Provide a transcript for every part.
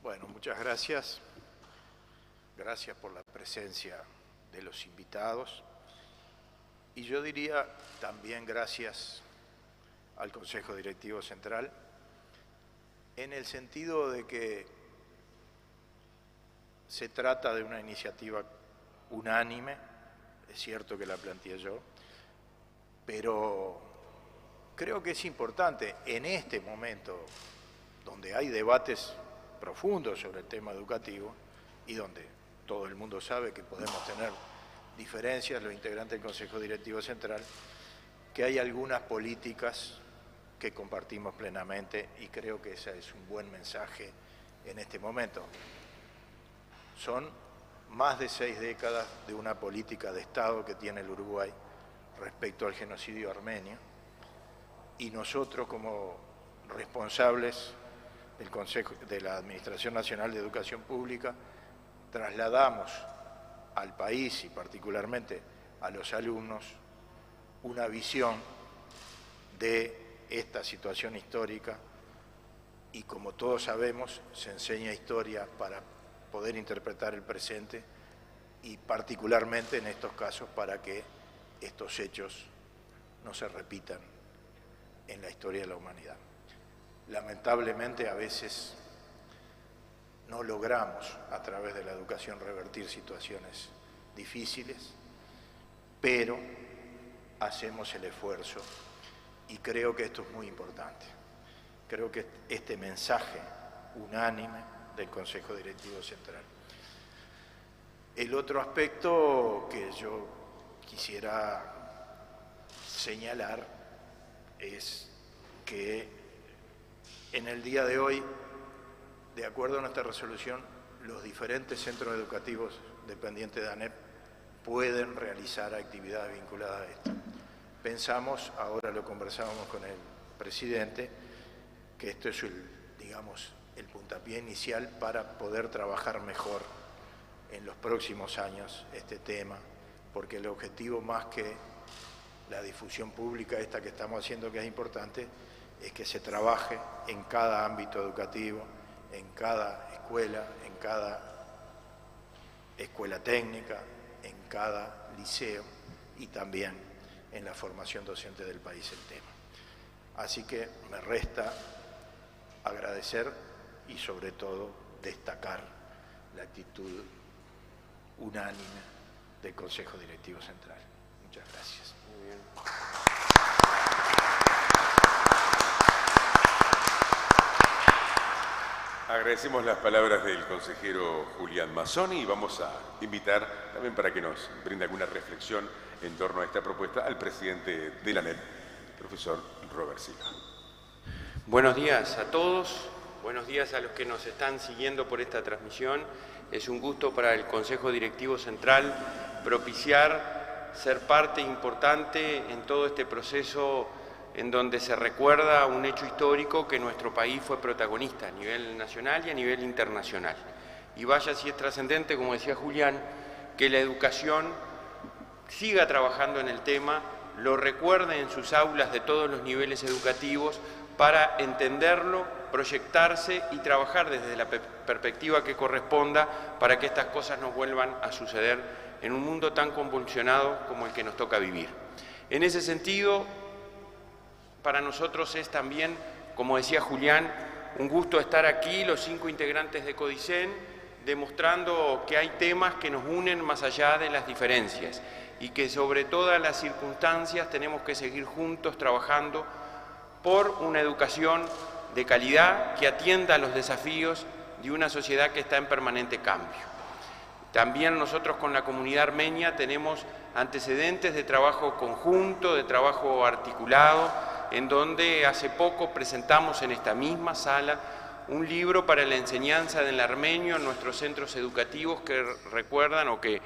Bueno, muchas gracias. Gracias por la presencia de los invitados. Y yo diría también gracias al Consejo Directivo Central, en el sentido de que se trata de una iniciativa unánime, es cierto que la planteé yo, pero creo que es importante en este momento, donde hay debates profundos sobre el tema educativo y donde todo el mundo sabe que podemos tener diferencias, los integrantes del Consejo Directivo Central, que hay algunas políticas que compartimos plenamente y creo que ese es un buen mensaje en este momento. Son más de 6 décadas de una política de Estado que tiene el Uruguay respecto al genocidio armenio y nosotros como responsables del Consejo de la Administración Nacional de Educación Pública trasladamos al país y particularmente a los alumnos una visión de esta situación histórica y como todos sabemos se enseña historia para poder interpretar el presente y particularmente en estos casos para que estos hechos no se repitan en la historia de la humanidad. Lamentablemente a veces no logramos a través de la educación revertir situaciones difíciles, pero hacemos el esfuerzo y creo que esto es muy importante. Creo que este mensaje unánime del Consejo Directivo Central. El otro aspecto que yo quisiera señalar es que en el día de hoy, de acuerdo a nuestra resolución, los diferentes centros educativos dependientes de ANEP pueden realizar actividades vinculadas a esto. Pensamos, ahora lo conversábamos con el presidente, que esto es el puntapié inicial para poder trabajar mejor en los próximos años este tema, porque el objetivo más que la difusión pública esta que estamos haciendo, que es importante, es que se trabaje en cada ámbito educativo, en cada escuela, en cada escuela técnica, en cada liceo y también en la formación docente del país el tema. Así que me resta agradecer y sobre todo destacar la actitud unánime del Consejo Directivo Central. Muchas gracias. Muy bien. Agradecemos las palabras del consejero Julián Mazzoni y vamos a invitar también para que nos brinde alguna reflexión en torno a esta propuesta al presidente de la ANEP, profesor Robert Silva. Buenos días a todos, buenos días a los que nos están siguiendo por esta transmisión. Es un gusto para el Consejo Directivo Central propiciar ser parte importante en todo este proceso en donde se recuerda un hecho histórico que nuestro país fue protagonista a nivel nacional y a nivel internacional. Y vaya si es trascendente, como decía Julián, que la educación siga trabajando en el tema, lo recuerde en sus aulas de todos los niveles educativos para entenderlo, proyectarse y trabajar desde la perspectiva que corresponda para que estas cosas no vuelvan a suceder en un mundo tan convulsionado como el que nos toca vivir. En ese sentido, para nosotros es también, como decía Julián, un gusto estar aquí, los 5 integrantes de CODICEN, demostrando que hay temas que nos unen más allá de las diferencias y que sobre todas las circunstancias tenemos que seguir juntos trabajando por una educación de calidad que atienda a los desafíos de una sociedad que está en permanente cambio. También nosotros con la comunidad armenia tenemos antecedentes de trabajo conjunto, de trabajo articulado, en donde hace poco presentamos en esta misma sala un libro para la enseñanza del armenio en nuestros centros educativos que recuerdan o que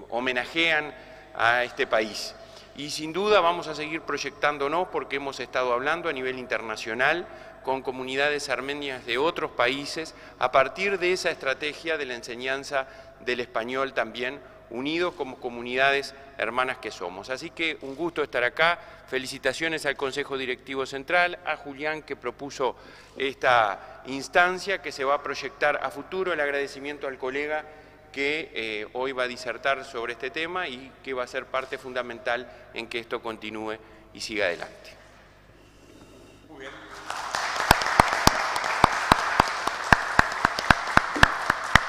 homenajean a este país. Y sin duda vamos a seguir proyectándonos porque hemos estado hablando a nivel internacional con comunidades armenias de otros países a partir de esa estrategia de la enseñanza del español también unidos como comunidades hermanas que somos. Así que un gusto estar acá. Felicitaciones al Consejo Directivo Central, a Julián que propuso esta instancia que se va a proyectar a futuro, el agradecimiento al colega que hoy va a disertar sobre este tema y que va a ser parte fundamental en que esto continúe y siga adelante. Muy bien.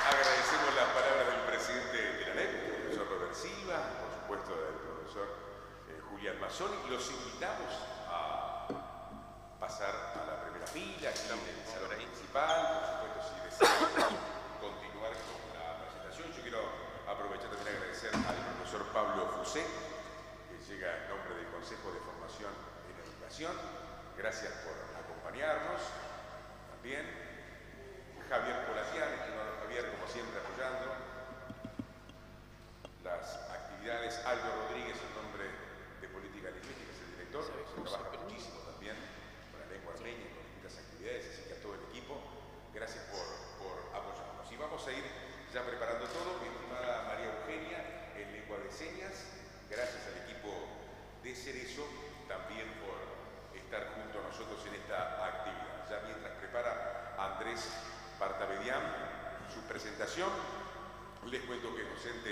Agradecemos las palabras del presidente de la NEP, el profesor Robert Silva, por supuesto del profesor Julián Massoni. Los invitamos a pasar a la primera fila, aquí en el salón principal, por supuesto si desean continuar con la presentación. Yo quiero aprovechar también a agradecer al profesor Pablo Fusé, que llega en nombre del Consejo de Formación en Educación. Gracias por acompañarnos. También Javier Polatián, estimado Javier, como siempre apoyando las actividades. Aldo Rodríguez, en nombre de Política Lingüística, es el director, se trabaja muchísimo también con la lengua armenia, con distintas actividades, así que a todo el equipo, gracias por apoyarnos. Y vamos a ir ya preparando todo. Mi estimada María Eugenia, en lengua de señas, gracias al equipo de Cerezo, también por estar junto a nosotros en esta actividad. Ya mientras prepara Andrés Bartavedian su presentación, les cuento que es docente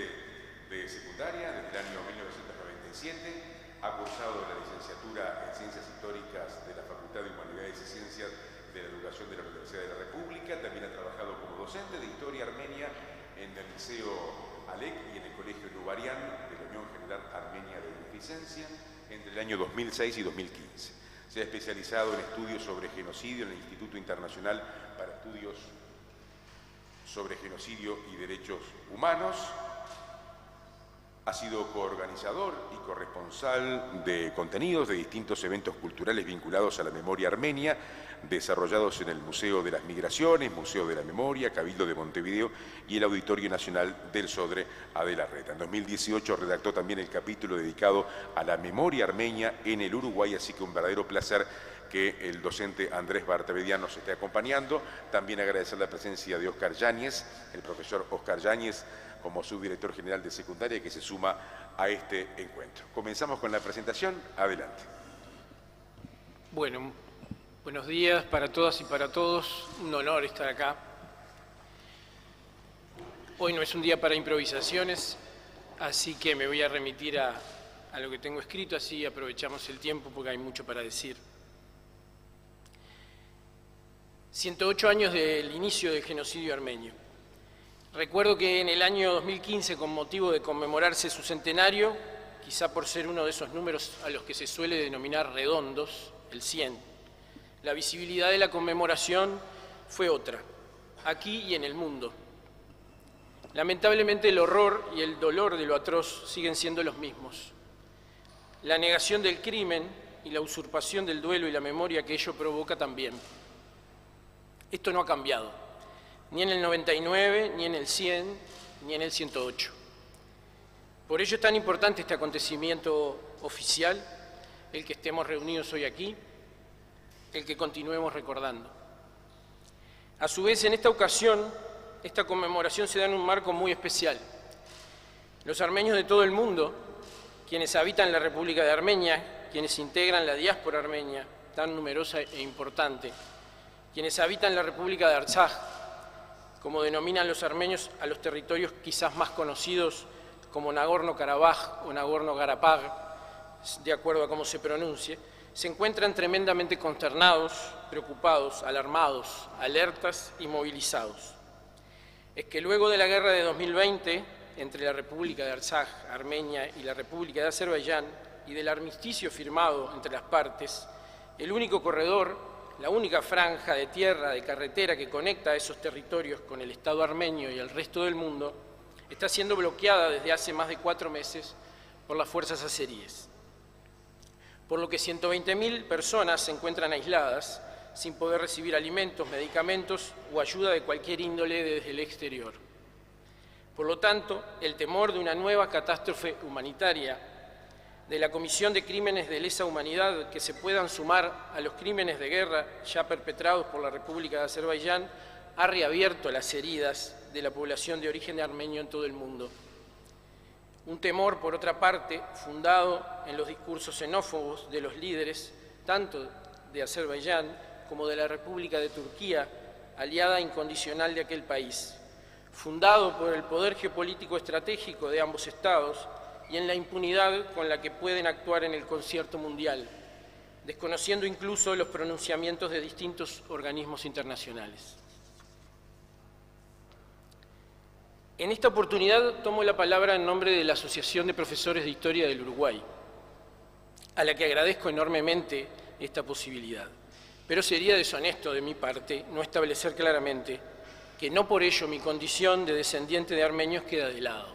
de secundaria desde el año 1997, ha cursado la licenciatura en Ciencias Históricas de la Facultad de Humanidades y Ciencias de la Educación de la Universidad de la República, también ha trabajado como docente de Historia Armenia en el Liceo Alec y en el Colegio Nubarian de la Unión General Armenia de Beneficencia entre el año 2006 y 2015. Se ha especializado en estudios sobre genocidio en el Instituto Internacional para Estudios sobre Genocidio y Derechos Humanos. Ha sido coorganizador y corresponsal de contenidos de distintos eventos culturales vinculados a la memoria armenia, desarrollados en el Museo de las Migraciones, Museo de la Memoria, Cabildo de Montevideo y el Auditorio Nacional del Sodre Adela Reta. En 2018 redactó también el capítulo dedicado a la memoria armenia en el Uruguay, así que un verdadero placer que el docente Andrés Bartavedian nos esté acompañando. También agradecer la presencia de Oscar Yáñez, el profesor Oscar Yáñez, como subdirector general de secundaria, que se suma a este encuentro. Comenzamos con la presentación. Adelante. Bueno, buenos días para todas y para todos. Un honor estar acá. Hoy no es un día para improvisaciones, así que me voy a remitir a lo que tengo escrito, así aprovechamos el tiempo porque hay mucho para decir. 108 años del inicio del genocidio armenio. Recuerdo que en el año 2015, con motivo de conmemorarse su centenario, quizá por ser uno de esos números a los que se suele denominar redondos, el 100, la visibilidad de la conmemoración fue otra, aquí y en el mundo. Lamentablemente el horror y el dolor de lo atroz siguen siendo los mismos. La negación del crimen y la usurpación del duelo y la memoria que ello provoca también. Esto no ha cambiado, ni en el 99, ni en el 100, ni en el 108. Por ello es tan importante este acontecimiento oficial, el que estemos reunidos hoy aquí, el que continuemos recordando. A su vez, en esta ocasión, esta conmemoración se da en un marco muy especial. Los armenios de todo el mundo, quienes habitan la República de Armenia, quienes integran la diáspora armenia, tan numerosa e importante, quienes habitan la República de Artsaj, como denominan los armenios a los territorios quizás más conocidos como Nagorno-Karabaj o Nagorno-Karabaj, de acuerdo a cómo se pronuncie, se encuentran tremendamente consternados, preocupados, alarmados, alertas y movilizados. Es que luego de la guerra de 2020 entre la República de Artsaj, Armenia, y la República de Azerbaiyán, y del armisticio firmado entre las partes, el único corredor, la única franja de tierra, de carretera que conecta a esos territorios con el Estado armenio y el resto del mundo, está siendo bloqueada desde hace más de 4 meses por las fuerzas azeríes. Por lo que 120.000 personas se encuentran aisladas, sin poder recibir alimentos, medicamentos o ayuda de cualquier índole desde el exterior. Por lo tanto, el temor de una nueva catástrofe humanitaria, de la comisión de crímenes de lesa humanidad que se puedan sumar a los crímenes de guerra ya perpetrados por la República de Azerbaiyán, ha reabierto las heridas de la población de origen armenio en todo el mundo. Un temor, por otra parte, fundado en los discursos xenófobos de los líderes, tanto de Azerbaiyán como de la República de Turquía, aliada incondicional de aquel país, fundado por el poder geopolítico estratégico de ambos estados y en la impunidad con la que pueden actuar en el concierto mundial, desconociendo incluso los pronunciamientos de distintos organismos internacionales. En esta oportunidad tomo la palabra en nombre de la Asociación de Profesores de Historia del Uruguay, a la que agradezco enormemente esta posibilidad. Pero sería deshonesto de mi parte no establecer claramente que no por ello mi condición de descendiente de armenios queda de lado.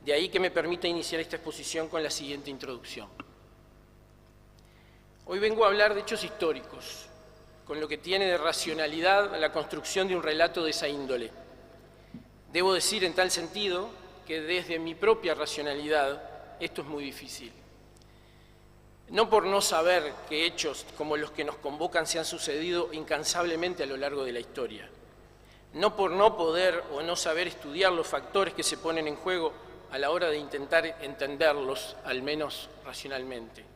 De ahí que me permita iniciar esta exposición con la siguiente introducción. Hoy vengo a hablar de hechos históricos, con lo que tiene de racionalidad la construcción de un relato de esa índole. Debo decir en tal sentido que desde mi propia racionalidad esto es muy difícil. No por no saber que hechos como los que nos convocan se han sucedido incansablemente a lo largo de la historia. No por no poder o no saber estudiar los factores que se ponen en juego a la hora de intentar entenderlos, al menos racionalmente,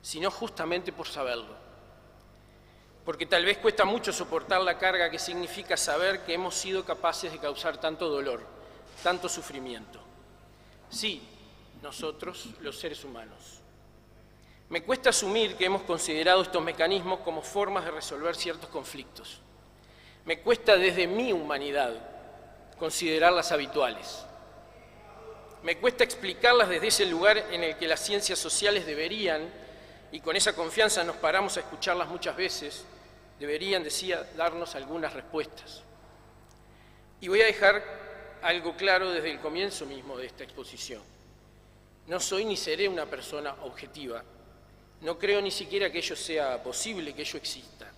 sino justamente por saberlo. Porque tal vez cuesta mucho soportar la carga que significa saber que hemos sido capaces de causar tanto dolor, tanto sufrimiento. Sí, nosotros, los seres humanos. Me cuesta asumir que hemos considerado estos mecanismos como formas de resolver ciertos conflictos. Me cuesta desde mi humanidad considerarlas habituales. Me cuesta explicarlas desde ese lugar en el que las ciencias sociales deberían, y con esa confianza nos paramos a escucharlas muchas veces, deberían, decía, darnos algunas respuestas. Y voy a dejar algo claro desde el comienzo mismo de esta exposición. No soy ni seré una persona objetiva. No creo ni siquiera que ello sea posible, que ello exista.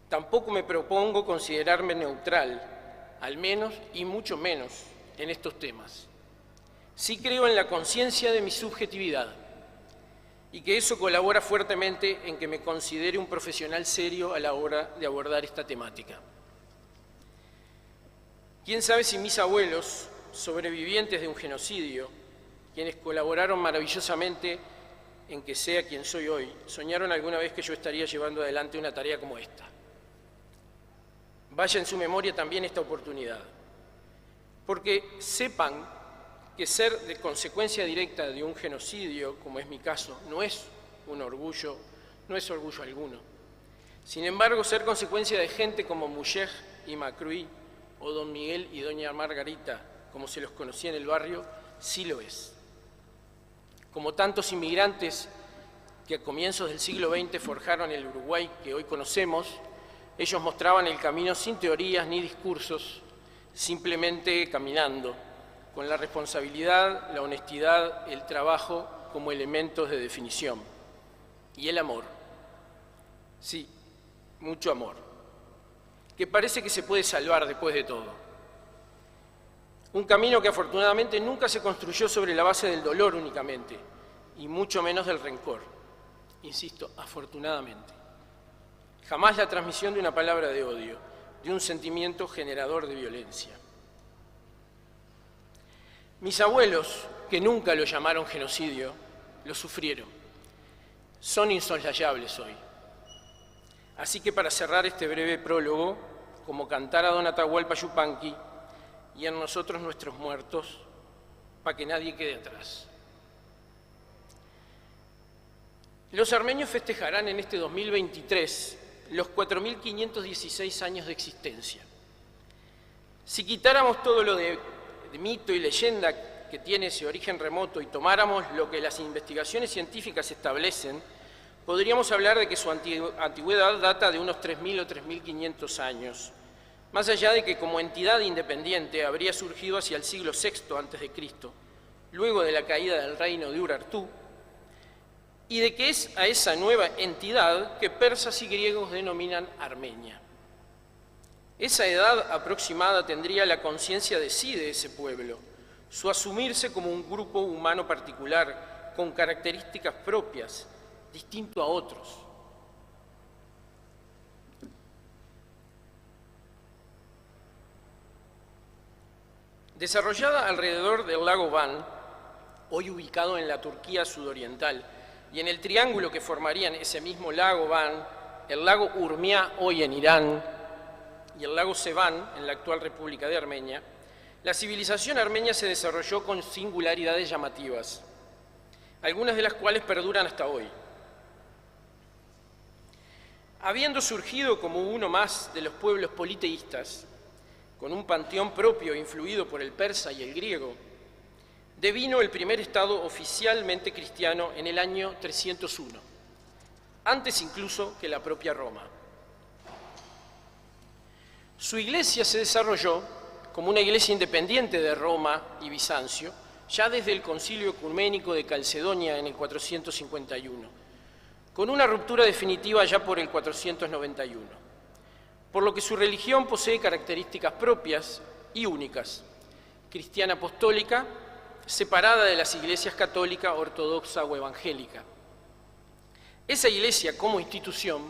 Tampoco me propongo considerarme neutral, al menos y mucho menos en estos temas. Sí creo en la conciencia de mi subjetividad y que eso colabora fuertemente en que me considere un profesional serio a la hora de abordar esta temática. ¿Quién sabe si mis abuelos, sobrevivientes de un genocidio, quienes colaboraron maravillosamente en que sea quien soy hoy, soñaron alguna vez que yo estaría llevando adelante una tarea como esta? Vaya en su memoria también esta oportunidad, porque sepan que ser de consecuencia directa de un genocidio, como es mi caso, no es un orgullo, no es orgullo alguno. Sin embargo, ser consecuencia de gente como Muyej y Macruí, o don Miguel y doña Margarita, como se los conocía en el barrio, sí lo es. Como tantos inmigrantes que a comienzos del siglo XX forjaron el Uruguay que hoy conocemos, ellos mostraban el camino sin teorías ni discursos, simplemente caminando, con la responsabilidad, la honestidad, el trabajo como elementos de definición. Y el amor. Sí, mucho amor, que parece que se puede salvar después de todo. Un camino que afortunadamente nunca se construyó sobre la base del dolor únicamente, y mucho menos del rencor. Insisto, afortunadamente. Jamás la transmisión de una palabra de odio, de un sentimiento generador de violencia. Mis abuelos, que nunca lo llamaron genocidio, lo sufrieron. Son insoslayables hoy. Así que para cerrar este breve prólogo, como cantara don Atahualpa Yupanqui, y en nosotros nuestros muertos, para que nadie quede atrás. Los armenios festejarán en este 2023 los 4.516 años de existencia. Si quitáramos todo lo de mito y leyenda que tiene ese origen remoto y tomáramos lo que las investigaciones científicas establecen, podríamos hablar de que su antigüedad data de unos 3.000 o 3.500 años, más allá de que como entidad independiente habría surgido hacia el siglo VI a.C., luego de la caída del reino de Urartu, y de que es a esa nueva entidad que persas y griegos denominan Armenia. Esa edad aproximada tendría la conciencia de sí de ese pueblo, su asumirse como un grupo humano particular, con características propias, distinto a otros. Desarrollada alrededor del lago Van, hoy ubicado en la Turquía sudoriental, y en el triángulo que formarían ese mismo lago Van, el lago Urmia, hoy en Irán, y el lago Sevan, en la actual República de Armenia, la civilización armenia se desarrolló con singularidades llamativas, algunas de las cuales perduran hasta hoy. Habiendo surgido como uno más de los pueblos politeístas, con un panteón propio influido por el persa y el griego, devino el primer estado oficialmente cristiano en el año 301, antes incluso que la propia Roma. Su iglesia se desarrolló como una iglesia independiente de Roma y Bizancio, ya desde el Concilio Ecuménico de Calcedonia en el 451, con una ruptura definitiva ya por el 491, por lo que su religión posee características propias y únicas: cristiana apostólica, separada de las iglesias católica, ortodoxa o evangélica. Esa iglesia como institución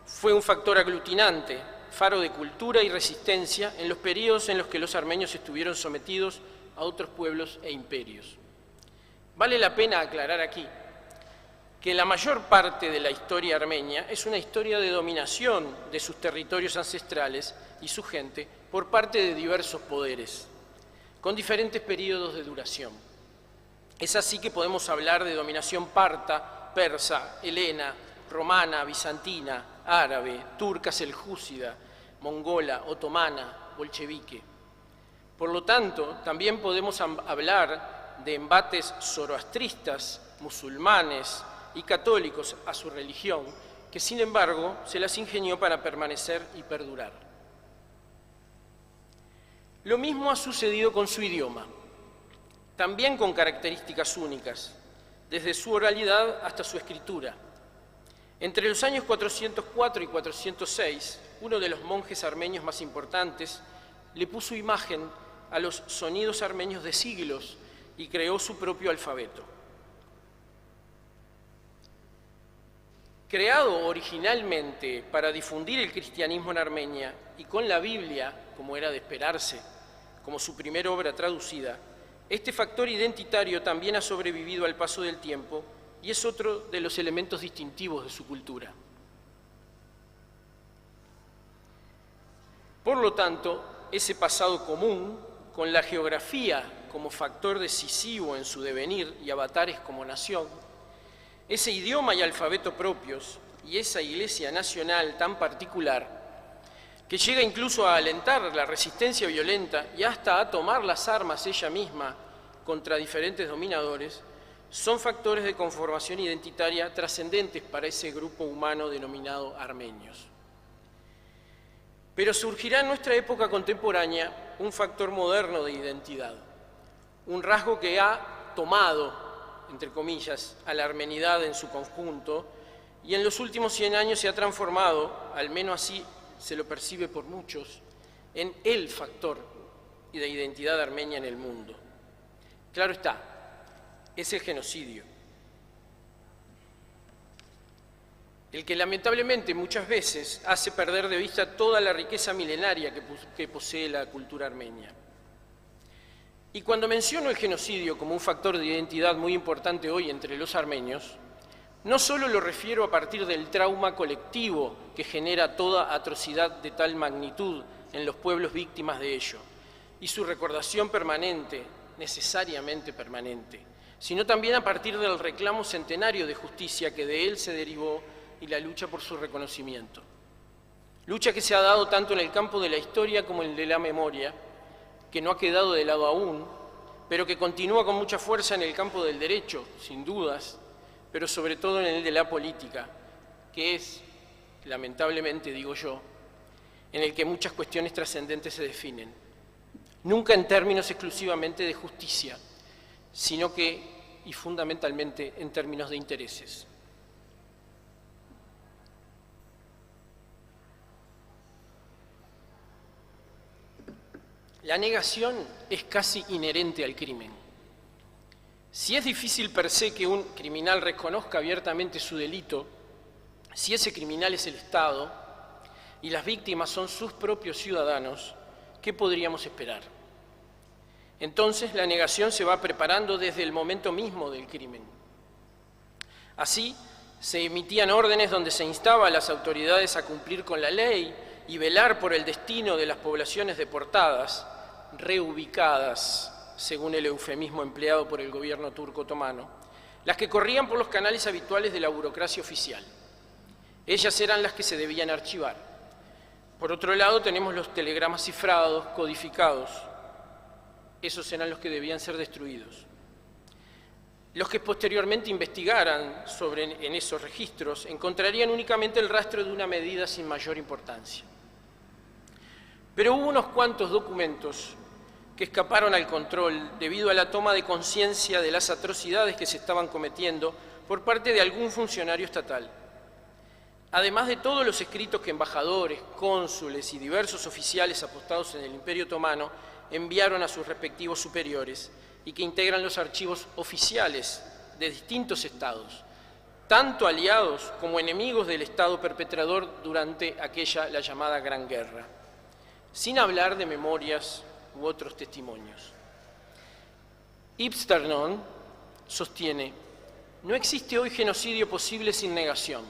fue un factor aglutinante, faro de cultura y resistencia en los períodos en los que los armenios estuvieron sometidos a otros pueblos e imperios. Vale la pena aclarar aquí que la mayor parte de la historia armenia es una historia de dominación de sus territorios ancestrales y su gente por parte de diversos poderes, con diferentes períodos de duración. Es así que podemos hablar de dominación parta, persa, helena, romana, bizantina, árabe, turca seljúcida, mongola, otomana, bolchevique. Por lo tanto, también podemos hablar de embates zoroastristas, musulmanes y católicos a su religión, que sin embargo se las ingenió para permanecer y perdurar. Lo mismo ha sucedido con su idioma, también con características únicas, desde su oralidad hasta su escritura. Entre los años 404 y 406, uno de los monjes armenios más importantes le puso imagen a los sonidos armenios de siglos y creó su propio alfabeto. Creado originalmente para difundir el cristianismo en Armenia y con la Biblia, como era de esperarse, como su primera obra traducida, este factor identitario también ha sobrevivido al paso del tiempo y es otro de los elementos distintivos de su cultura. Por lo tanto, ese pasado común, con la geografía como factor decisivo en su devenir y avatares como nación, ese idioma y alfabeto propios y esa iglesia nacional tan particular, que llega incluso a alentar la resistencia violenta y hasta a tomar las armas ella misma contra diferentes dominadores, son factores de conformación identitaria trascendentes para ese grupo humano denominado armenios. Pero surgirá en nuestra época contemporánea un factor moderno de identidad, un rasgo que ha tomado, entre comillas, a la armenidad en su conjunto y en los últimos 100 años se ha transformado, al menos así se lo percibe por muchos, en el factor de identidad armenia en el mundo. Claro está, es el genocidio, el que lamentablemente muchas veces hace perder de vista toda la riqueza milenaria que posee la cultura armenia. Y cuando menciono el genocidio como un factor de identidad muy importante hoy entre los armenios, no solo lo refiero a partir del trauma colectivo que genera toda atrocidad de tal magnitud en los pueblos víctimas de ello, y su recordación permanente, necesariamente permanente, sino también a partir del reclamo centenario de justicia que de él se derivó y la lucha por su reconocimiento. Lucha que se ha dado tanto en el campo de la historia como en el de la memoria, que no ha quedado de lado aún, pero que continúa con mucha fuerza en el campo del derecho, sin dudas, pero sobre todo en el de la política, que es, lamentablemente digo yo, en el que muchas cuestiones trascendentes se definen, nunca en términos exclusivamente de justicia, sino que, y fundamentalmente, en términos de intereses. La negación es casi inherente al crimen. Si es difícil per se que un criminal reconozca abiertamente su delito, si ese criminal es el Estado y las víctimas son sus propios ciudadanos, ¿qué podríamos esperar? Entonces la negación se va preparando desde el momento mismo del crimen. Así, se emitían órdenes donde se instaba a las autoridades a cumplir con la ley y velar por el destino de las poblaciones deportadas, reubicadas, según el eufemismo empleado por el gobierno turco otomano, las que corrían por los canales habituales de la burocracia oficial. Ellas eran las que se debían archivar. Por otro lado, tenemos los telegramas cifrados, codificados. Esos eran los que debían ser destruidos. Los que posteriormente investigaran en esos registros encontrarían únicamente el rastro de una medida sin mayor importancia. Pero hubo unos cuantos documentos que escaparon al control debido a la toma de conciencia de las atrocidades que se estaban cometiendo por parte de algún funcionario estatal. Además de todos los escritos que embajadores, cónsules y diversos oficiales apostados en el Imperio Otomano enviaron a sus respectivos superiores y que integran los archivos oficiales de distintos estados, tanto aliados como enemigos del Estado perpetrador durante la llamada Gran Guerra, sin hablar de memorias u otros testimonios. Ibs Ternon sostiene: no existe hoy genocidio posible sin negación.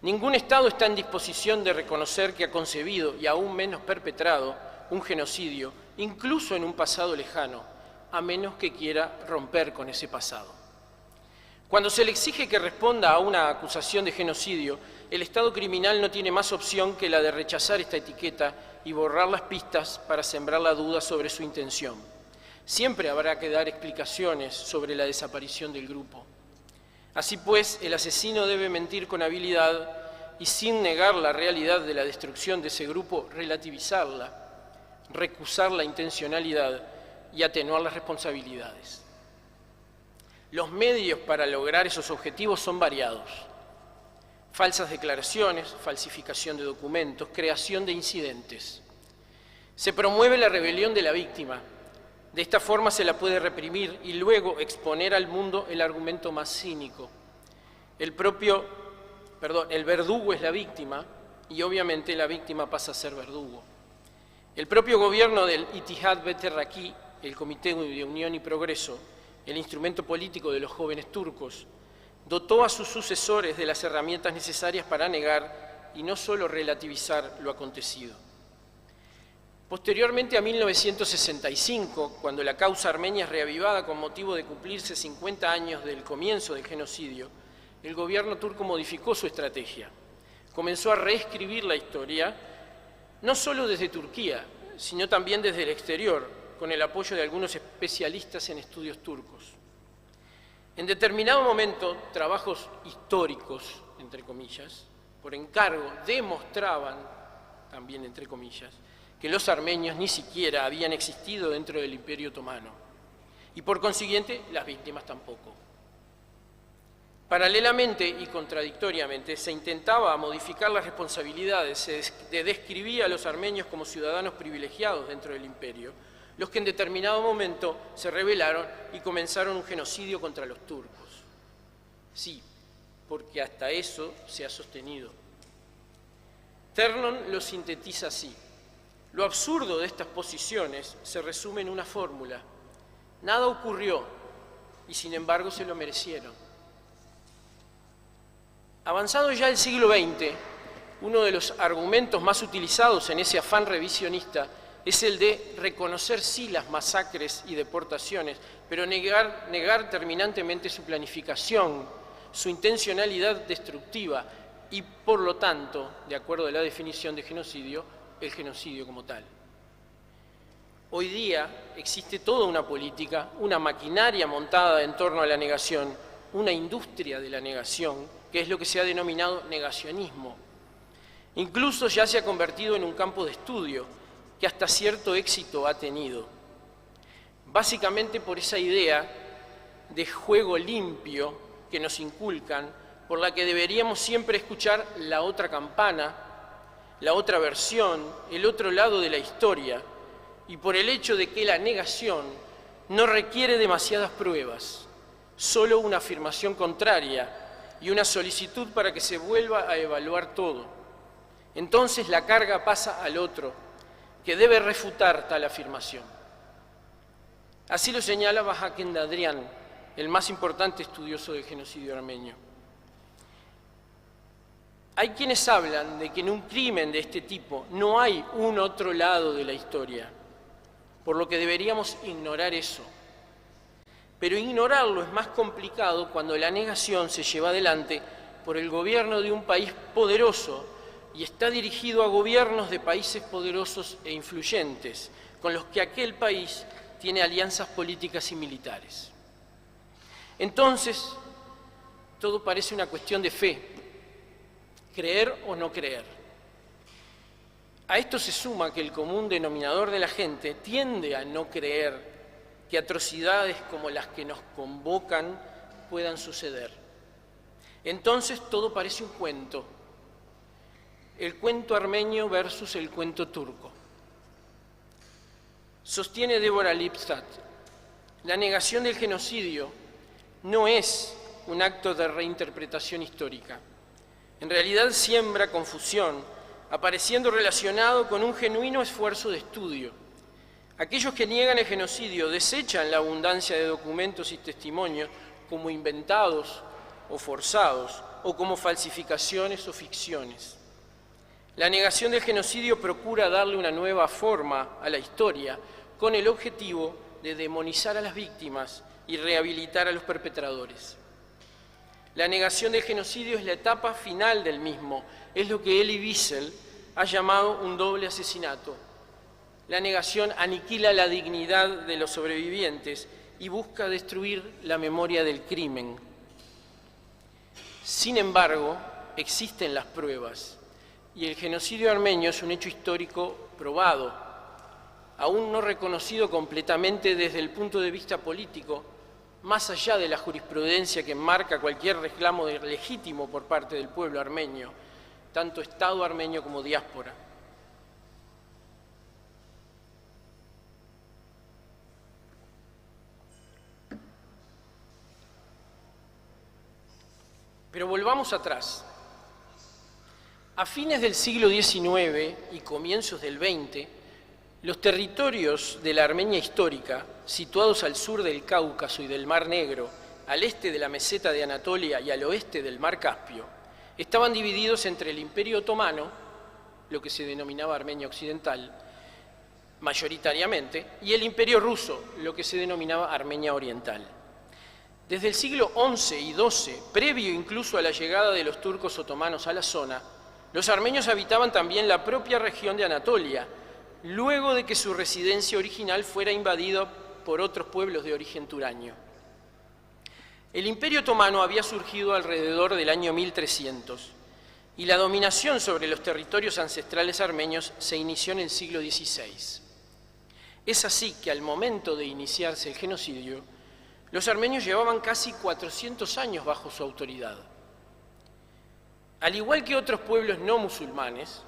Ningún Estado está en disposición de reconocer que ha concebido y aún menos perpetrado un genocidio, incluso en un pasado lejano, a menos que quiera romper con ese pasado. Cuando se le exige que responda a una acusación de genocidio, el Estado criminal no tiene más opción que la de rechazar esta etiqueta y borrar las pistas para sembrar la duda sobre su intención. Siempre habrá que dar explicaciones sobre la desaparición del grupo. Así pues, el asesino debe mentir con habilidad y, sin negar la realidad de la destrucción de ese grupo, relativizarla, recusar la intencionalidad y atenuar las responsabilidades. Los medios para lograr esos objetivos son variados: falsas declaraciones, falsificación de documentos, creación de incidentes. Se promueve la rebelión de la víctima. De esta forma se la puede reprimir y luego exponer al mundo el argumento más cínico. El verdugo es la víctima y obviamente la víctima pasa a ser verdugo. El propio gobierno del Ittihad Beterraqui, el Comité de Unión y Progreso, el instrumento político de los jóvenes turcos, dotó a sus sucesores de las herramientas necesarias para negar y no solo relativizar lo acontecido. Posteriormente a 1965, cuando la causa armenia es reavivada con motivo de cumplirse 50 años del comienzo del genocidio, el gobierno turco modificó su estrategia. Comenzó a reescribir la historia, no solo desde Turquía, sino también desde el exterior, con el apoyo de algunos especialistas en estudios turcos. En determinado momento, trabajos históricos, entre comillas, por encargo, demostraban, también entre comillas, que los armenios ni siquiera habían existido dentro del Imperio Otomano, y por consiguiente las víctimas tampoco. Paralelamente y contradictoriamente se intentaba modificar las responsabilidades, se describía a los armenios como ciudadanos privilegiados dentro del imperio, los que en determinado momento se rebelaron y comenzaron un genocidio contra los turcos. Sí, porque hasta eso se ha sostenido. Ternon lo sintetiza así: lo absurdo de estas posiciones se resume en una fórmula: nada ocurrió y sin embargo se lo merecieron. Avanzado ya el siglo XX, uno de los argumentos más utilizados en ese afán revisionista es el de reconocer sí las masacres y deportaciones, pero negar terminantemente su planificación, su intencionalidad destructiva y, por lo tanto, de acuerdo a la definición de genocidio, el genocidio como tal. Hoy día existe toda una política, una maquinaria montada en torno a la negación, una industria de la negación, que es lo que se ha denominado negacionismo. Incluso ya se ha convertido en un campo de estudio que hasta cierto éxito ha tenido. Básicamente por esa idea de juego limpio que nos inculcan, por la que deberíamos siempre escuchar la otra campana, la otra versión, el otro lado de la historia, y por el hecho de que la negación no requiere demasiadas pruebas, solo una afirmación contraria y una solicitud para que se vuelva a evaluar todo. Entonces la carga pasa al otro, que debe refutar tal afirmación. Así lo señala Bahaken Dadrian, el más importante estudioso del genocidio armenio. Hay quienes hablan de que en un crimen de este tipo no hay un otro lado de la historia, por lo que deberíamos ignorar eso. Pero ignorarlo es más complicado cuando la negación se lleva adelante por el gobierno de un país poderoso y está dirigido a gobiernos de países poderosos e influyentes, con los que aquel país tiene alianzas políticas y militares. Entonces, todo parece una cuestión de fe, creer o no creer. A esto se suma que el común denominador de la gente tiende a no creer que atrocidades como las que nos convocan puedan suceder. Entonces todo parece un cuento, el cuento armenio versus el cuento turco. Sostiene Deborah Lipstadt, la negación del genocidio no es un acto de reinterpretación histórica. En realidad siembra confusión, apareciendo relacionado con un genuino esfuerzo de estudio. Aquellos que niegan el genocidio desechan la abundancia de documentos y testimonios como inventados o forzados, o como falsificaciones o ficciones. La negación del genocidio procura darle una nueva forma a la historia con el objetivo de demonizar a las víctimas y rehabilitar a los perpetradores. La negación del genocidio es la etapa final del mismo, es lo que Elie Wiesel ha llamado un doble asesinato. La negación aniquila la dignidad de los sobrevivientes y busca destruir la memoria del crimen. Sin embargo, existen las pruebas y el genocidio armenio es un hecho histórico probado, aún no reconocido completamente desde el punto de vista político, más allá de la jurisprudencia que enmarca cualquier reclamo legítimo por parte del pueblo armenio, tanto Estado armenio como diáspora. Pero volvamos atrás. A fines del siglo XIX y comienzos del XX, los territorios de la Armenia histórica, situados al sur del Cáucaso y del Mar Negro, al este de la meseta de Anatolia y al oeste del Mar Caspio, estaban divididos entre el Imperio Otomano, lo que se denominaba Armenia Occidental, mayoritariamente, y el Imperio Ruso, lo que se denominaba Armenia Oriental. Desde el siglo XI y XII, previo incluso a la llegada de los turcos otomanos a la zona, los armenios habitaban también la propia región de Anatolia, luego de que su residencia original fuera invadida por otros pueblos de origen turaño. El Imperio Otomano había surgido alrededor del año 1300 y la dominación sobre los territorios ancestrales armenios se inició en el siglo XVI. Es así que al momento de iniciarse el genocidio, los armenios llevaban casi 400 años bajo su autoridad. Al igual que otros pueblos no musulmanes,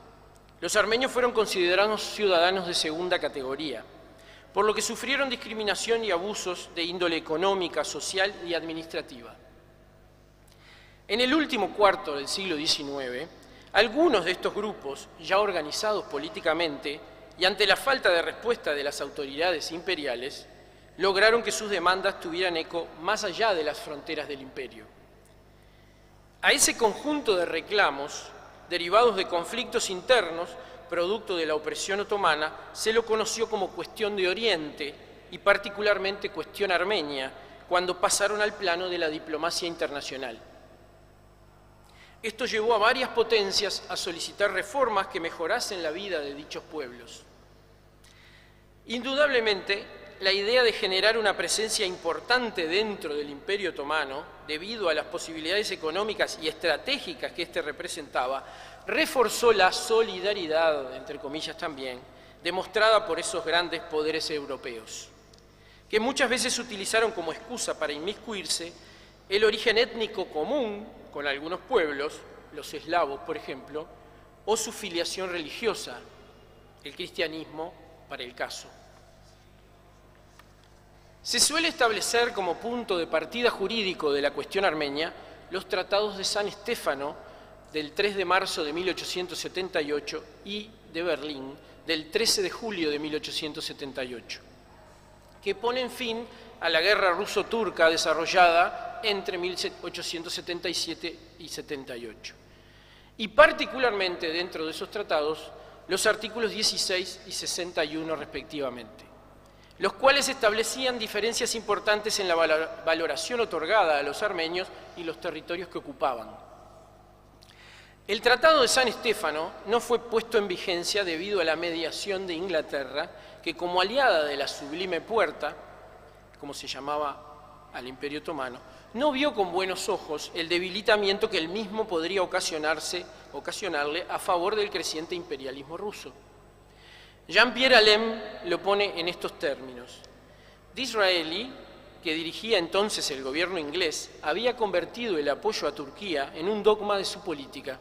los armenios fueron considerados ciudadanos de segunda categoría, por lo que sufrieron discriminación y abusos de índole económica, social y administrativa. En el último cuarto del siglo XIX, algunos de estos grupos, ya organizados políticamente y ante la falta de respuesta de las autoridades imperiales, lograron que sus demandas tuvieran eco más allá de las fronteras del imperio. A ese conjunto de reclamos, derivados de conflictos internos, producto de la opresión otomana, se lo conoció como cuestión de Oriente y particularmente cuestión armenia, cuando pasaron al plano de la diplomacia internacional. Esto llevó a varias potencias a solicitar reformas que mejorasen la vida de dichos pueblos. Indudablemente, la idea de generar una presencia importante dentro del Imperio Otomano, debido a las posibilidades económicas y estratégicas que éste representaba, reforzó la solidaridad, entre comillas también, demostrada por esos grandes poderes europeos, que muchas veces utilizaron como excusa para inmiscuirse el origen étnico común con algunos pueblos, los eslavos, por ejemplo, o su filiación religiosa, el cristianismo para el caso. Se suele establecer como punto de partida jurídico de la cuestión armenia los tratados de San Estéfano del 3 de marzo de 1878 y de Berlín del 13 de julio de 1878. que ponen fin a la guerra ruso-turca desarrollada entre 1877 y 78. Y particularmente dentro de esos tratados, los artículos 16 y 61 respectivamente, los cuales establecían diferencias importantes en la valoración otorgada a los armenios y los territorios que ocupaban. El Tratado de San Estéfano no fue puesto en vigencia debido a la mediación de Inglaterra, que como aliada de la Sublime Puerta, como se llamaba al Imperio Otomano, no vio con buenos ojos el debilitamiento que el mismo podría ocasionarle a favor del creciente imperialismo ruso. Jean-Pierre Alem lo pone en estos términos: Disraeli, que dirigía entonces el gobierno inglés, había convertido el apoyo a Turquía en un dogma de su política.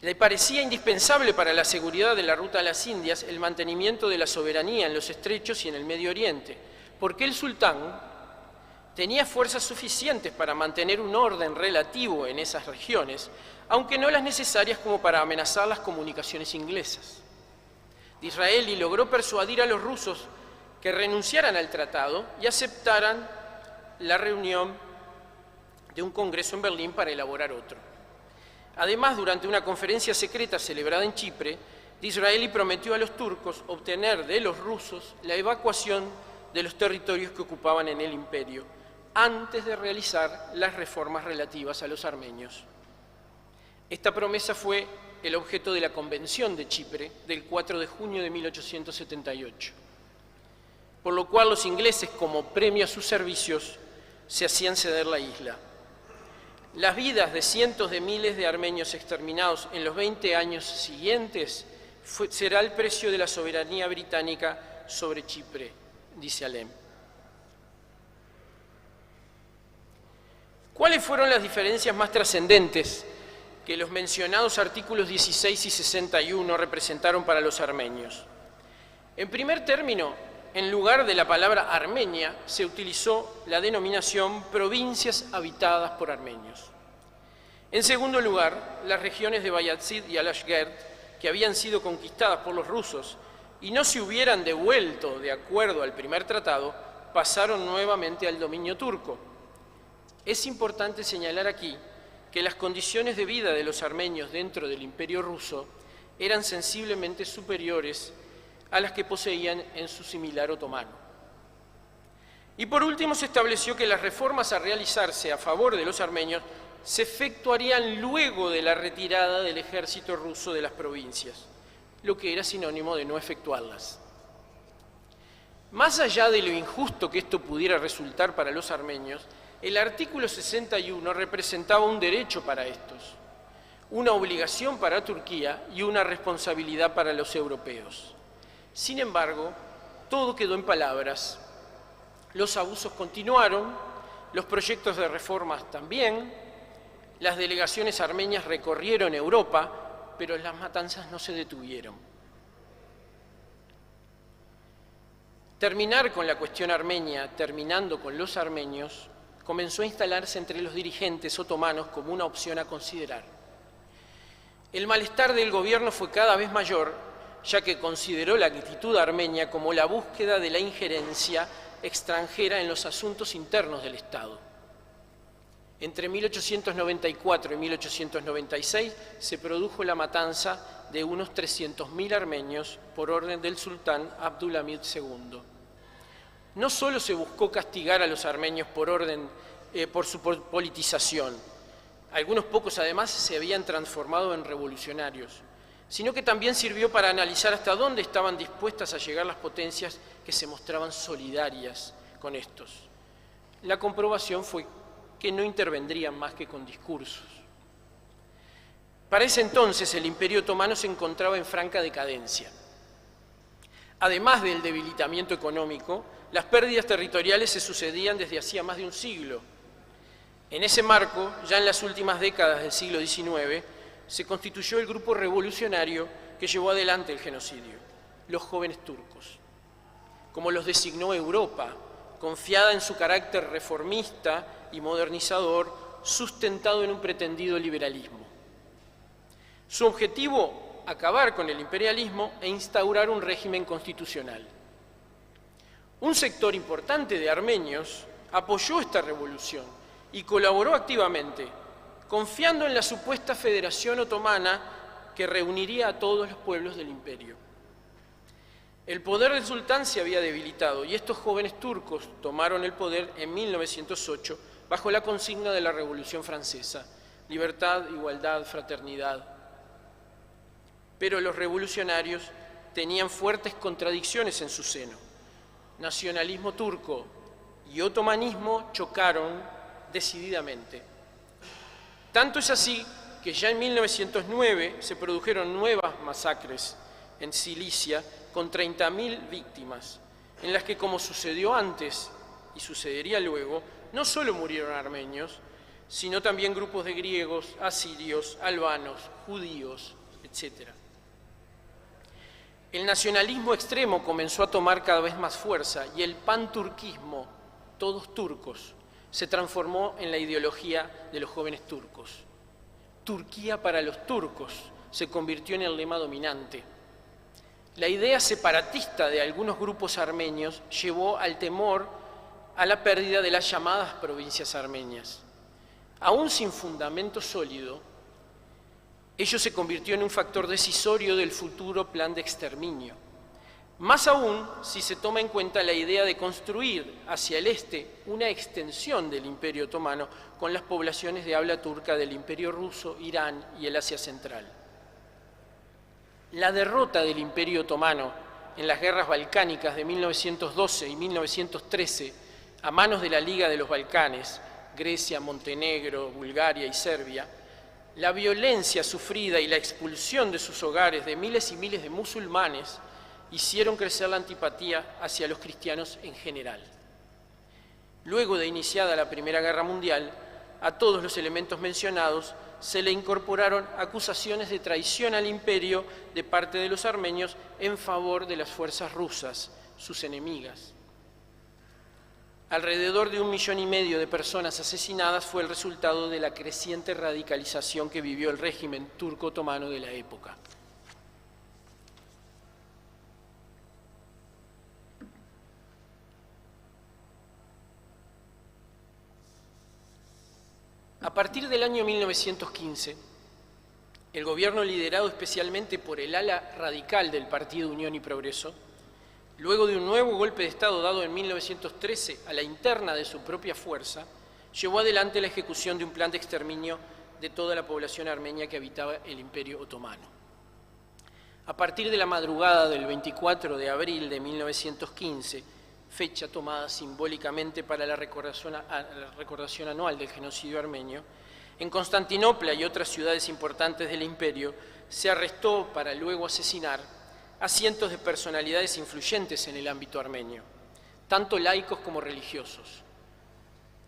Le parecía indispensable para la seguridad de la ruta a las Indias el mantenimiento de la soberanía en los estrechos y en el Medio Oriente, porque el sultán tenía fuerzas suficientes para mantener un orden relativo en esas regiones, aunque no las necesarias como para amenazar las comunicaciones inglesas. Disraeli logró persuadir a los rusos que renunciaran al tratado y aceptaran la reunión de un congreso en Berlín para elaborar otro. Además, durante una conferencia secreta celebrada en Chipre, Disraeli prometió a los turcos obtener de los rusos la evacuación de los territorios que ocupaban en el imperio, antes de realizar las reformas relativas a los armenios. Esta promesa fue el objeto de la Convención de Chipre del 4 de junio de 1878, por lo cual los ingleses, como premio a sus servicios, se hacían ceder la isla. Las vidas de cientos de miles de armenios exterminados en los 20 años siguientes será el precio de la soberanía británica sobre Chipre, dice Alem. ¿Cuáles fueron las diferencias más trascendentes que los mencionados artículos 16 y 61 representaron para los armenios? En primer término, en lugar de la palabra Armenia, se utilizó la denominación provincias habitadas por armenios. En segundo lugar, las regiones de Bayazid y Alashgerd, que habían sido conquistadas por los rusos y no se hubieran devuelto de acuerdo al primer tratado, pasaron nuevamente al dominio turco. Es importante señalar aquí que las condiciones de vida de los armenios dentro del Imperio ruso eran sensiblemente superiores a las que poseían en su similar otomano. Y por último se estableció que las reformas a realizarse a favor de los armenios se efectuarían luego de la retirada del ejército ruso de las provincias, lo que era sinónimo de no efectuarlas. Más allá de lo injusto que esto pudiera resultar para los armenios, el artículo 61 representaba un derecho para estos, una obligación para Turquía y una responsabilidad para los europeos. Sin embargo, todo quedó en palabras. Los abusos continuaron, los proyectos de reformas también, las delegaciones armenias recorrieron Europa, pero las matanzas no se detuvieron. Terminar con la cuestión armenia, terminando con los armenios, comenzó a instalarse entre los dirigentes otomanos como una opción a considerar. El malestar del gobierno fue cada vez mayor, ya que consideró la actitud armenia como la búsqueda de la injerencia extranjera en los asuntos internos del Estado. Entre 1894 y 1896 se produjo la matanza de unos 300.000 armenios por orden del sultán Abdülhamid II. No solo se buscó castigar a los armenios por su politización, algunos pocos además se habían transformado en revolucionarios, sino que también sirvió para analizar hasta dónde estaban dispuestas a llegar las potencias que se mostraban solidarias con estos. La comprobación fue que no intervendrían más que con discursos. Para ese entonces el Imperio Otomano se encontraba en franca decadencia. Además del debilitamiento económico, las pérdidas territoriales se sucedían desde hacía más de un siglo. En ese marco, ya en las últimas décadas del siglo XIX, se constituyó el grupo revolucionario que llevó adelante el genocidio, los jóvenes turcos. Como los designó Europa, confiada en su carácter reformista y modernizador, sustentado en un pretendido liberalismo. Su objetivo, acabar con el imperialismo e instaurar un régimen constitucional. Un sector importante de armenios apoyó esta revolución y colaboró activamente, confiando en la supuesta Federación Otomana que reuniría a todos los pueblos del imperio. El poder del sultán se había debilitado y estos jóvenes turcos tomaron el poder en 1908 bajo la consigna de la Revolución Francesa: libertad, igualdad, fraternidad. Pero los revolucionarios tenían fuertes contradicciones en su seno. Nacionalismo turco y otomanismo chocaron decididamente. Tanto es así que ya en 1909 se produjeron nuevas masacres en Cilicia con 30.000 víctimas, en las que, como sucedió antes y sucedería luego, no solo murieron armenios, sino también grupos de griegos, asirios, albanos, judíos, etc. El nacionalismo extremo comenzó a tomar cada vez más fuerza y el panturquismo, todos turcos, se transformó en la ideología de los jóvenes turcos. Turquía para los turcos se convirtió en el lema dominante. La idea separatista de algunos grupos armenios llevó al temor a la pérdida de las llamadas provincias armenias. Aún sin fundamento sólido, ello se convirtió en un factor decisorio del futuro plan de exterminio. Más aún si se toma en cuenta la idea de construir hacia el este una extensión del Imperio Otomano con las poblaciones de habla turca del Imperio Ruso, Irán y el Asia Central. La derrota del Imperio Otomano en las guerras balcánicas de 1912 y 1913 a manos de la Liga de los Balcanes, Grecia, Montenegro, Bulgaria y Serbia, la violencia sufrida y la expulsión de sus hogares de miles y miles de musulmanes hicieron crecer la antipatía hacia los cristianos en general. Luego de iniciada la Primera Guerra Mundial, a todos los elementos mencionados se le incorporaron acusaciones de traición al imperio de parte de los armenios en favor de las fuerzas rusas, sus enemigas. Alrededor de 1,5 millones de personas asesinadas fue el resultado de la creciente radicalización que vivió el régimen turco-otomano de la época. A partir del año 1915, el gobierno liderado especialmente por el ala radical del Partido Unión y Progreso, luego de un nuevo golpe de Estado dado en 1913 a la interna de su propia fuerza, llevó adelante la ejecución de un plan de exterminio de toda la población armenia que habitaba el Imperio Otomano. A partir de la madrugada del 24 de abril de 1915, fecha tomada simbólicamente para la recordación anual del genocidio armenio, en Constantinopla y otras ciudades importantes del imperio se arrestó para luego asesinar a cientos de personalidades influyentes en el ámbito armenio, tanto laicos como religiosos,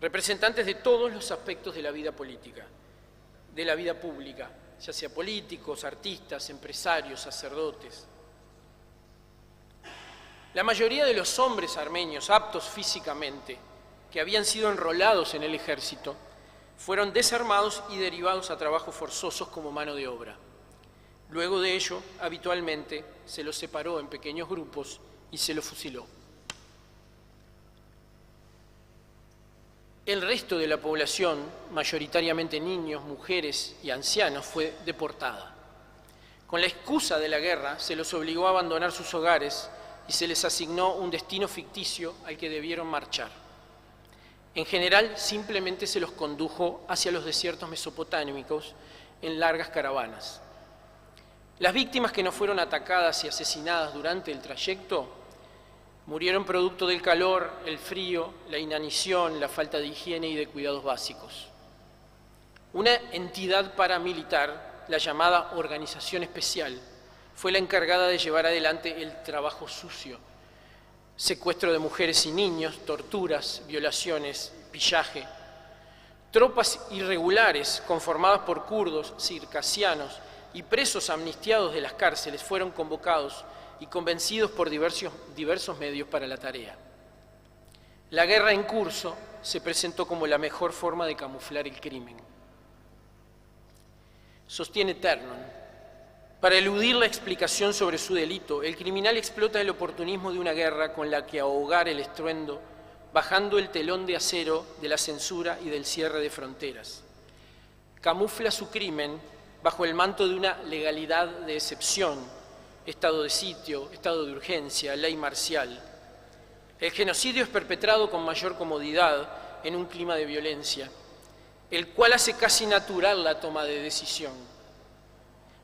representantes de todos los aspectos de la vida política, de la vida pública, ya sea políticos, artistas, empresarios, sacerdotes. La mayoría de los hombres armenios aptos físicamente, que habían sido enrolados en el ejército, fueron desarmados y derivados a trabajos forzosos como mano de obra. Luego de ello, habitualmente, se los separó en pequeños grupos y se los fusiló. El resto de la población, mayoritariamente niños, mujeres y ancianos, fue deportada. Con la excusa de la guerra, se los obligó a abandonar sus hogares y se les asignó un destino ficticio al que debieron marchar. En general, simplemente se los condujo hacia los desiertos mesopotámicos en largas caravanas. Las víctimas que no fueron atacadas y asesinadas durante el trayecto murieron producto del calor, el frío, la inanición, la falta de higiene y de cuidados básicos. Una entidad paramilitar, la llamada Organización Especial, fue la encargada de llevar adelante el trabajo sucio: secuestro de mujeres y niños, torturas, violaciones, pillaje. Tropas irregulares conformadas por kurdos, circasianos y presos amnistiados de las cárceles fueron convocados y convencidos por diversos medios para la tarea. La guerra en curso se presentó como la mejor forma de camuflar el crimen. Sostiene Ternon: Para eludir la explicación sobre su delito, el criminal explota el oportunismo de una guerra con la que ahogar el estruendo, bajando el telón de acero de la censura y del cierre de fronteras. Camufla su crimen bajo el manto de una legalidad de excepción, estado de sitio, estado de urgencia, ley marcial. El genocidio es perpetrado con mayor comodidad en un clima de violencia, el cual hace casi natural la toma de decisión.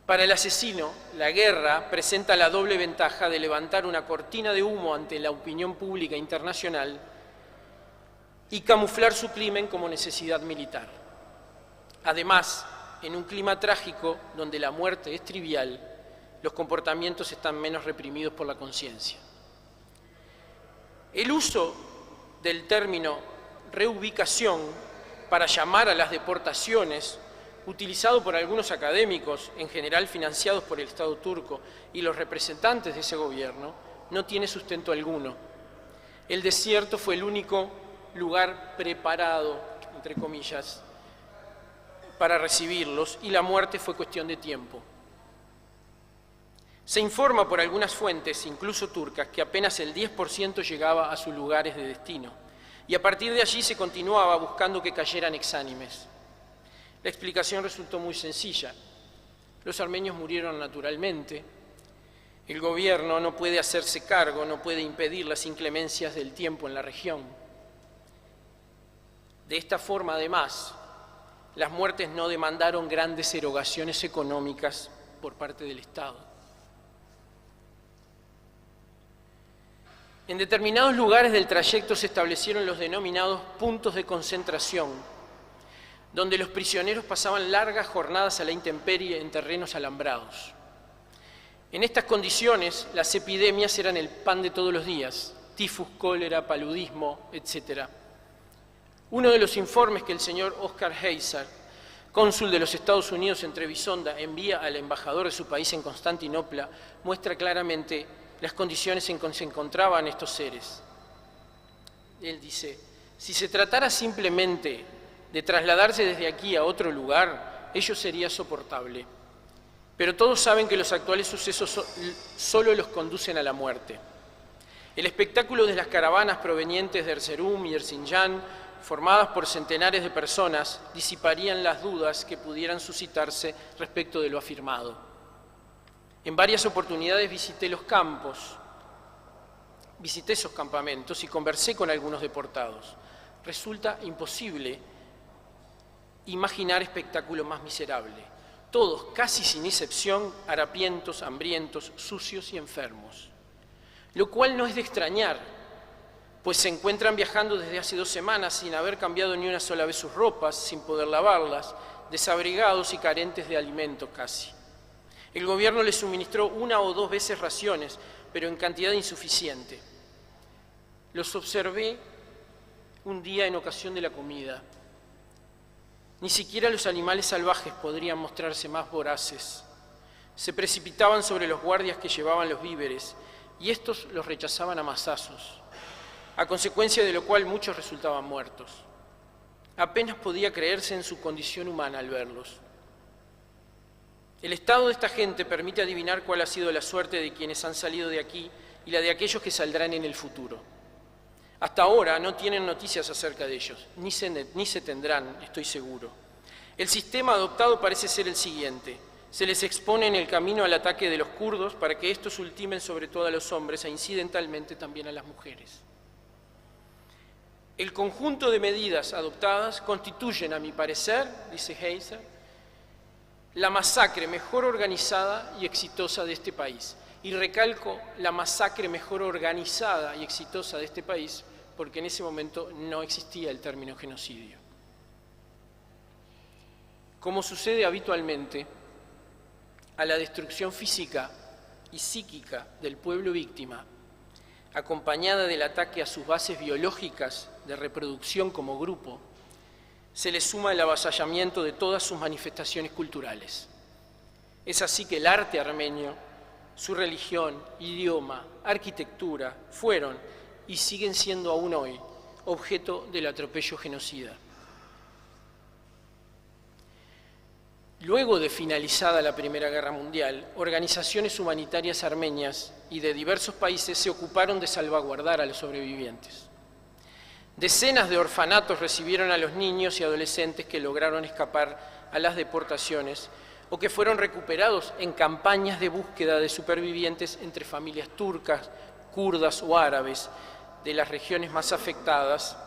Para el asesino, la guerra presenta la doble ventaja de levantar una cortina de humo ante la opinión pública internacional y camuflar su crimen como necesidad militar. Además, en un clima trágico donde la muerte es trivial, los comportamientos están menos reprimidos por la conciencia. El uso del término reubicación para llamar a las deportaciones, utilizado por algunos académicos, en general financiados por el Estado turco y los representantes de ese gobierno, no tiene sustento alguno. El desierto fue el único lugar preparado, entre comillas, para recibirlos, y la muerte fue cuestión de tiempo. Se informa por algunas fuentes, incluso turcas, que apenas el 10% llegaba a sus lugares de destino, y a partir de allí se continuaba buscando que cayeran exánimes. La explicación resultó muy sencilla. Los armenios murieron naturalmente. El gobierno no puede hacerse cargo, no puede impedir las inclemencias del tiempo en la región. De esta forma, además, las muertes no demandaron grandes erogaciones económicas por parte del Estado. En determinados lugares del trayecto se establecieron los denominados puntos de concentración, donde los prisioneros pasaban largas jornadas a la intemperie en terrenos alambrados. En estas condiciones, las epidemias eran el pan de todos los días: tifus, cólera, paludismo, etc. Uno de los informes que el señor Oscar Heiser, cónsul de los Estados Unidos en Trebisonda, envía al embajador de su país en Constantinopla, muestra claramente las condiciones en que se encontraban estos seres. Él dice: si se tratara simplemente de trasladarse desde aquí a otro lugar, ello sería soportable. Pero todos saben que los actuales sucesos solo los conducen a la muerte. El espectáculo de las caravanas provenientes de Erzurum y Erzincan, formadas por centenares de personas, disiparían las dudas que pudieran suscitarse respecto de lo afirmado. En varias oportunidades visité los campos, visité esos campamentos y conversé con algunos deportados. Resulta imposible imaginar espectáculo más miserable. Todos, casi sin excepción, harapientos, hambrientos, sucios y enfermos. Lo cual no es de extrañar, pues se encuentran viajando desde hace 2 semanas sin haber cambiado ni una sola vez sus ropas, sin poder lavarlas, desabrigados y carentes de alimento casi. El gobierno les suministró 1 o 2 veces raciones, pero en cantidad insuficiente. Los observé un día en ocasión de la comida. Ni siquiera los animales salvajes podrían mostrarse más voraces. Se precipitaban sobre los guardias que llevaban los víveres, y estos los rechazaban a mazazos, a consecuencia de lo cual muchos resultaban muertos. Apenas podía creerse en su condición humana al verlos. El estado de esta gente permite adivinar cuál ha sido la suerte de quienes han salido de aquí y la de aquellos que saldrán en el futuro. Hasta ahora no tienen noticias acerca de ellos, ni se tendrán, estoy seguro. El sistema adoptado parece ser el siguiente: se les expone en el camino al ataque de los kurdos para que estos ultimen sobre todo a los hombres e incidentalmente también a las mujeres. El conjunto de medidas adoptadas constituyen, a mi parecer, dice Heiser, la masacre mejor organizada y exitosa de este país. Y recalco la masacre mejor organizada y exitosa de este país, porque en ese momento no existía el término genocidio. Como sucede habitualmente, a la destrucción física y psíquica del pueblo víctima, acompañada del ataque a sus bases biológicas de reproducción como grupo, se le suma el avasallamiento de todas sus manifestaciones culturales. Es así que el arte armenio, su religión, idioma, arquitectura, fueron y siguen siendo aún hoy objeto del atropello genocida. Luego de finalizada la Primera Guerra Mundial, organizaciones humanitarias armenias y de diversos países se ocuparon de salvaguardar a los sobrevivientes. Decenas de orfanatos recibieron a los niños y adolescentes que lograron escapar a las deportaciones o que fueron recuperados en campañas de búsqueda de supervivientes entre familias turcas, kurdas o árabes de las regiones más afectadas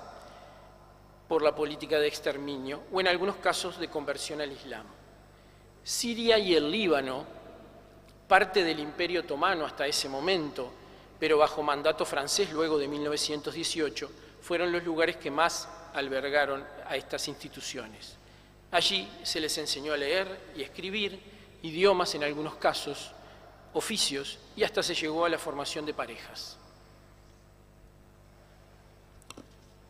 por la política de exterminio o en algunos casos de conversión al Islam. Siria y el Líbano, parte del Imperio Otomano hasta ese momento, pero bajo mandato francés luego de 1918, fueron los lugares que más albergaron a estas instituciones. Allí se les enseñó a leer y escribir, idiomas en algunos casos, oficios, y hasta se llegó a la formación de parejas.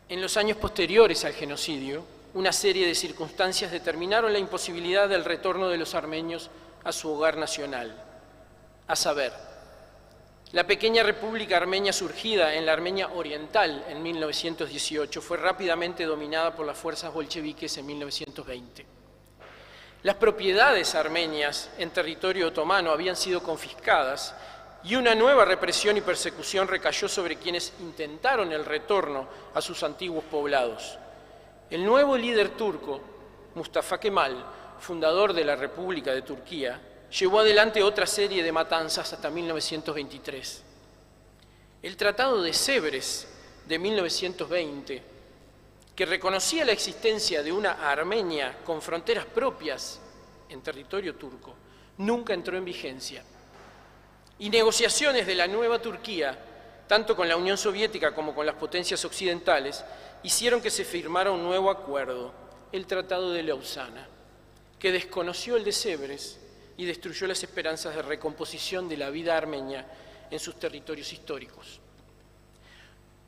En los años posteriores al genocidio, una serie de circunstancias determinaron la imposibilidad del retorno de los armenios a su hogar nacional, a saber, la pequeña república armenia surgida en la Armenia Oriental en 1918 fue rápidamente dominada por las fuerzas bolcheviques en 1920. Las propiedades armenias en territorio otomano habían sido confiscadas y una nueva represión y persecución recayó sobre quienes intentaron el retorno a sus antiguos poblados. El nuevo líder turco, Mustafa Kemal, fundador de la República de Turquía, llevó adelante otra serie de matanzas hasta 1923. El Tratado de Sèvres de 1920, que reconocía la existencia de una Armenia con fronteras propias en territorio turco, nunca entró en vigencia. Y negociaciones de la nueva Turquía, tanto con la Unión Soviética como con las potencias occidentales, hicieron que se firmara un nuevo acuerdo, el Tratado de Lausana, que desconoció el de Sèvres y destruyó las esperanzas de recomposición de la vida armenia en sus territorios históricos.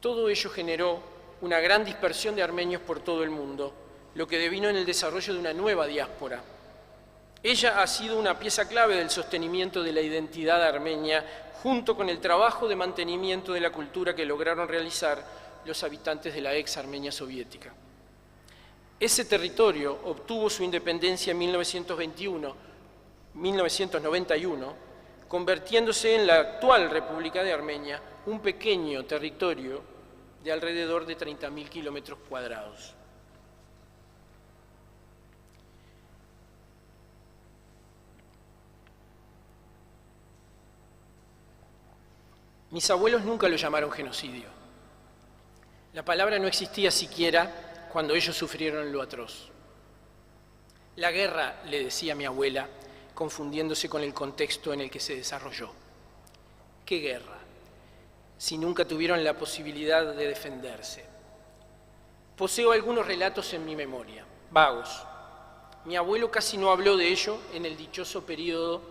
Todo ello generó una gran dispersión de armenios por todo el mundo, lo que devino en el desarrollo de una nueva diáspora. Ella ha sido una pieza clave del sostenimiento de la identidad armenia, junto con el trabajo de mantenimiento de la cultura que lograron realizar los habitantes de la ex Armenia soviética. Ese territorio obtuvo su independencia en 1991, convirtiéndose en la actual República de Armenia, un pequeño territorio de alrededor de 30.000 kilómetros cuadrados. Mis abuelos nunca lo llamaron genocidio. La palabra no existía siquiera cuando ellos sufrieron lo atroz. La guerra, le decía mi abuela, confundiéndose con el contexto en el que se desarrolló. ¿Qué guerra? Si nunca tuvieron la posibilidad de defenderse. Poseo algunos relatos en mi memoria, vagos. Mi abuelo casi no habló de ello en el dichoso periodo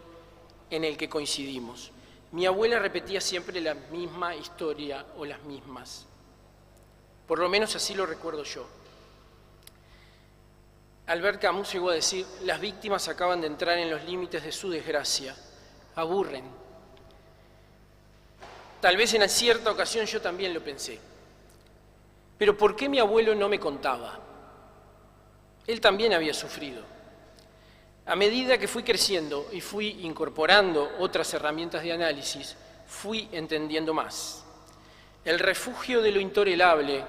en el que coincidimos. Mi abuela repetía siempre la misma historia o las mismas. Por lo menos así lo recuerdo yo. Albert Camus llegó a decir: las víctimas acaban de entrar en los límites de su desgracia, aburren. Tal vez en cierta ocasión yo también lo pensé. Pero ¿por qué mi abuelo no me contaba? Él también había sufrido. A medida que fui creciendo y fui incorporando otras herramientas de análisis, fui entendiendo más. El refugio de lo intolerable,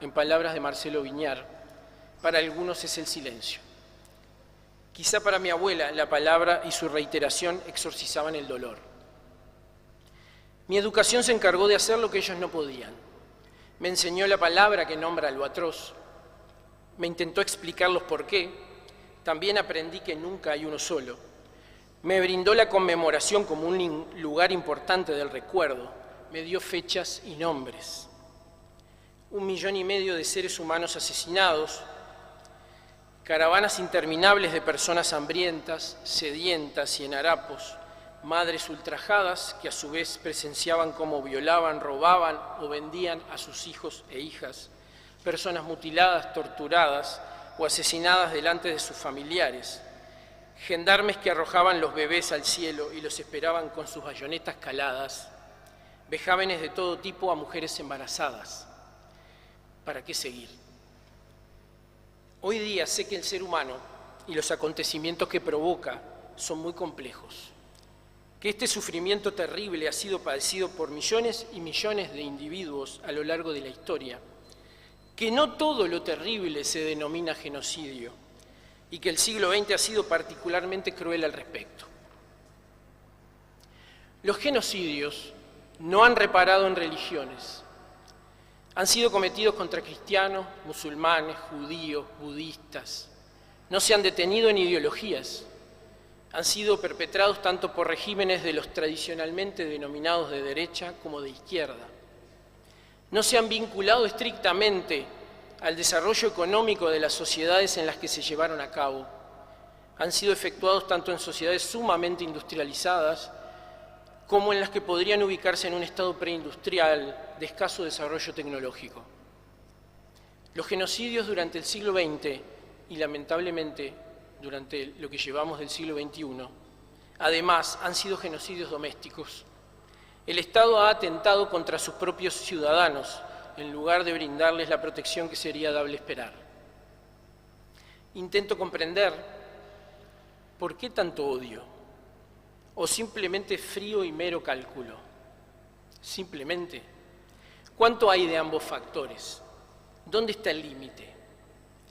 en palabras de Marcelo Viñar, para algunos es el silencio. Quizá para mi abuela la palabra y su reiteración exorcizaban el dolor. Mi educación se encargó de hacer lo que ellos no podían. Me enseñó la palabra que nombra lo atroz. Me intentó explicar los por qué. También aprendí que nunca hay uno solo. Me brindó la conmemoración como un lugar importante del recuerdo. Me dio fechas y nombres. 1,5 millones de seres humanos asesinados, caravanas interminables de personas hambrientas, sedientas y en harapos, madres ultrajadas que a su vez presenciaban cómo violaban, robaban o vendían a sus hijos e hijas, personas mutiladas, torturadas o asesinadas delante de sus familiares, gendarmes que arrojaban los bebés al cielo y los esperaban con sus bayonetas caladas, vejámenes de todo tipo a mujeres embarazadas. ¿Para qué seguir? Hoy día sé que el ser humano y los acontecimientos que provoca son muy complejos, que este sufrimiento terrible ha sido padecido por millones y millones de individuos a lo largo de la historia, que no todo lo terrible se denomina genocidio y que el siglo XX ha sido particularmente cruel al respecto. Los genocidios no han reparado en religiones. Han sido cometidos contra cristianos, musulmanes, judíos, budistas. No se han detenido en ideologías. Han sido perpetrados tanto por regímenes de los tradicionalmente denominados de derecha como de izquierda. No se han vinculado estrictamente al desarrollo económico de las sociedades en las que se llevaron a cabo. Han sido efectuados tanto en sociedades sumamente industrializadas como en las que podrían ubicarse en un estado preindustrial de escaso desarrollo tecnológico. Los genocidios durante el siglo XX y lamentablemente durante lo que llevamos del siglo XXI, además han sido genocidios domésticos. El Estado ha atentado contra sus propios ciudadanos en lugar de brindarles la protección que sería dable esperar. Intento comprender por qué tanto odio, o simplemente frío y mero cálculo. Simplemente, ¿cuánto hay de ambos factores? ¿Dónde está el límite?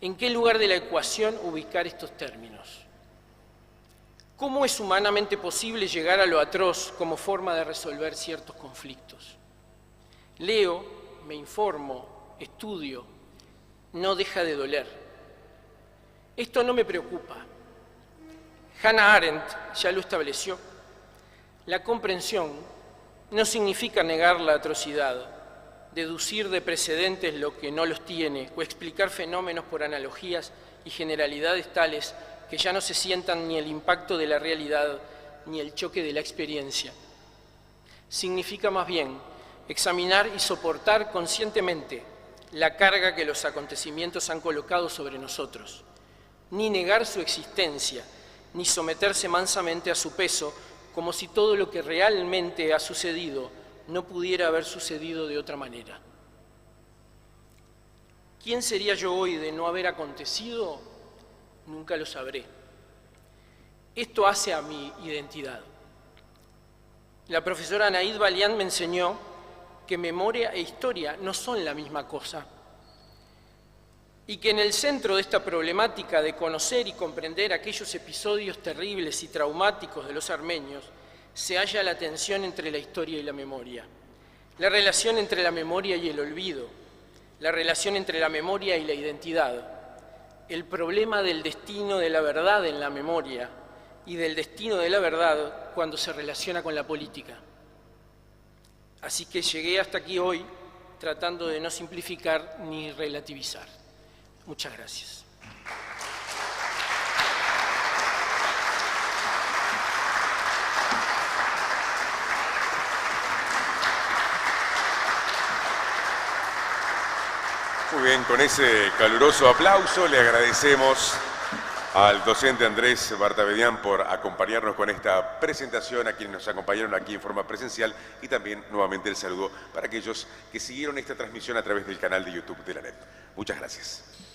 ¿En qué lugar de la ecuación ubicar estos términos? ¿Cómo es humanamente posible llegar a lo atroz como forma de resolver ciertos conflictos? Leo, me informo, estudio, no deja de doler. Esto no me preocupa. Hannah Arendt ya lo estableció. La comprensión no significa negar la atrocidad, deducir de precedentes lo que no los tiene o explicar fenómenos por analogías y generalidades tales que ya no se sientan ni el impacto de la realidad ni el choque de la experiencia. Significa más bien examinar y soportar conscientemente la carga que los acontecimientos han colocado sobre nosotros, ni negar su existencia, ni someterse mansamente a su peso como si todo lo que realmente ha sucedido no pudiera haber sucedido de otra manera. ¿Quién sería yo hoy de no haber acontecido? Nunca lo sabré. Esto hace a mi identidad. La profesora Anaïd Valiant me enseñó que memoria e historia no son la misma cosa y que en el centro de esta problemática de conocer y comprender aquellos episodios terribles y traumáticos de los armenios se halla la tensión entre la historia y la memoria, la relación entre la memoria y el olvido, la relación entre la memoria y la identidad, el problema del destino de la verdad en la memoria y del destino de la verdad cuando se relaciona con la política. Así que llegué hasta aquí hoy tratando de no simplificar ni relativizar. Muchas gracias. Muy bien, con ese caluroso aplauso le agradecemos al docente Andrés Vartabedian por acompañarnos con esta presentación, a quienes nos acompañaron aquí en forma presencial y también nuevamente el saludo para aquellos que siguieron esta transmisión a través del canal de YouTube de la ANEP. Muchas gracias.